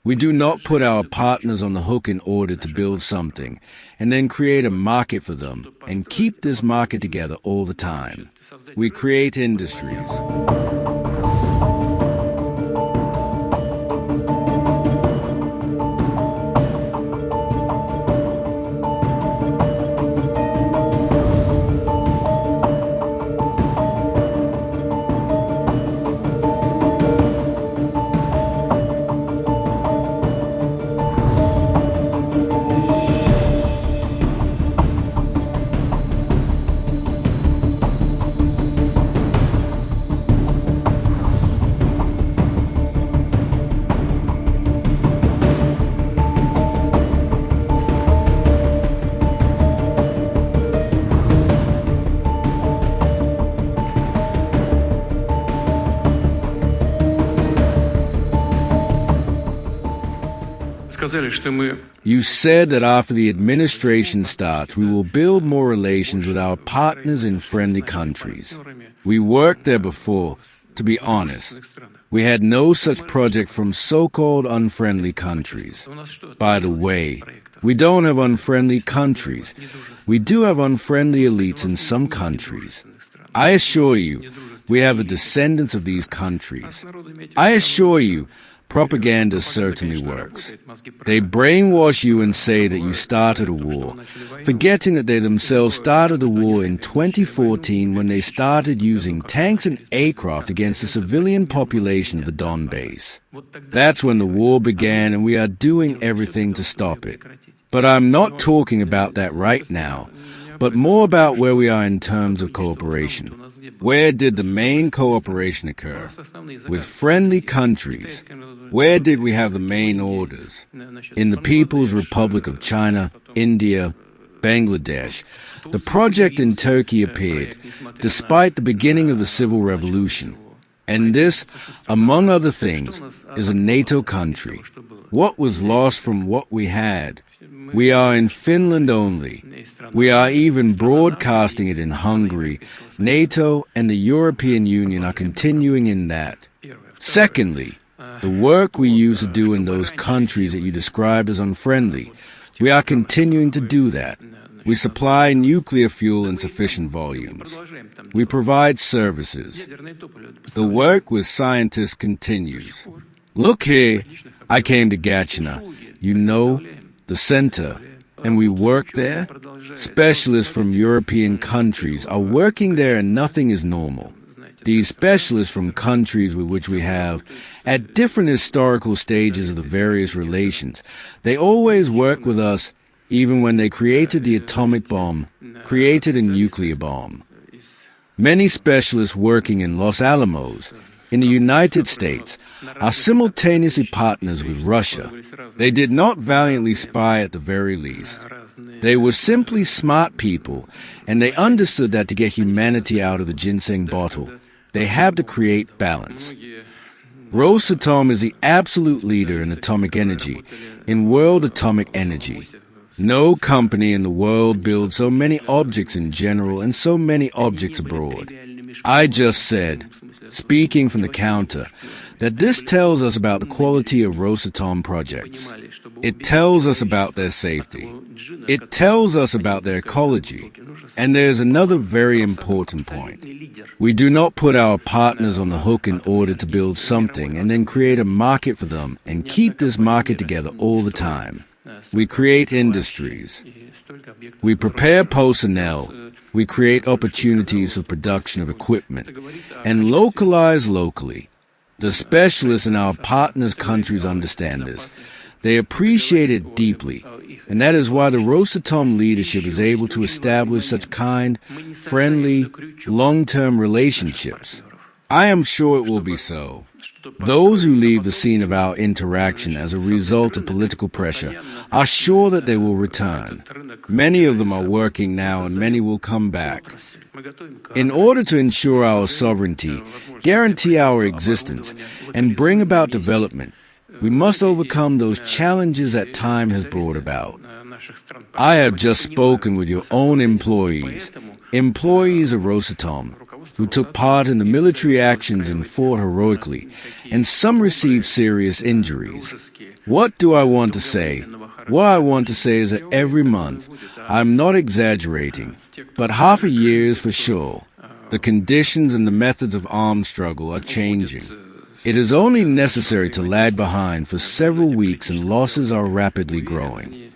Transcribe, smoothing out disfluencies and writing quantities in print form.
We do not put our partners on the hook in order to build something and then create a market for them and keep this market together all the time. We create industries. You said that after the administration starts, we will build more relations with our partners in friendly countries. We worked there before. To be honest, we had no such project from so-called unfriendly countries. By the way, we don't have unfriendly countries. We do have unfriendly elites in some countries. I assure you, we have the descendants of these countries. I assure you, propaganda certainly works. They brainwash you and say that you started a war, forgetting that they themselves started the war in 2014 when they started using tanks and aircraft against the civilian population of the Donbass. That's when the war began, and we are doing everything to stop it. But I'm not talking about that right now, but more about where we are in terms of cooperation. Where did the main cooperation occur? With friendly countries. Where did we have the main orders? In the People's Republic of China, India, Bangladesh. The project in Turkey appeared, despite the beginning of the civil revolution. And this, among other things, is a NATO country. What was lost from what we had? We are in Finland only. We are even broadcasting it in Hungary. NATO and the European Union are continuing in that. Secondly, the work we used to do in those countries that you described as unfriendly, we are continuing to do that. We supply nuclear fuel in sufficient volumes. We provide services. The work with scientists continues. Look here, I came to Gachina, the center, and we work there. Specialists from European countries are working there, and nothing is normal. These specialists from countries with which we have, at different historical stages of the various relations, they always work with us even when they created the atomic bomb, created a nuclear bomb. Many specialists working in Los Alamos, in the United States, are simultaneously partners with Russia. They did not valiantly spy at the very least. They were simply smart people, and they understood that to get humanity out of the ginseng bottle, they have to create balance. Rosatom is the absolute leader in atomic energy, in world atomic energy. No company in the world builds so many objects in general and so many objects abroad. I just said, speaking from the counter, that this tells us about the quality of Rosatom projects. It tells us about their safety. It tells us about their ecology. And there's another very important point. We do not put our partners on the hook in order to build something and then create a market for them and keep this market together all the time. We create industries. We prepare personnel. We create opportunities for production of equipment and localize locally. The specialists in our partners' countries understand this. They appreciate it deeply, and that is why the Rosatom leadership is able to establish such kind, friendly, long-term relationships. I am sure it will be so. Those who leave the scene of our interaction as a result of political pressure are sure that they will return. Many of them are working now, and many will come back. In order to ensure our sovereignty, guarantee our existence, and bring about development, we must overcome those challenges that time has brought about. I have just spoken with your own employees of Rosatom. who took part in the military actions and fought heroically, and some received serious injuries. What do I want to say? What I want to say is that every month, I'm not exaggerating, but half a year is for sure, the conditions and the methods of armed struggle are changing. It is only necessary to lag behind for several weeks and losses are rapidly growing.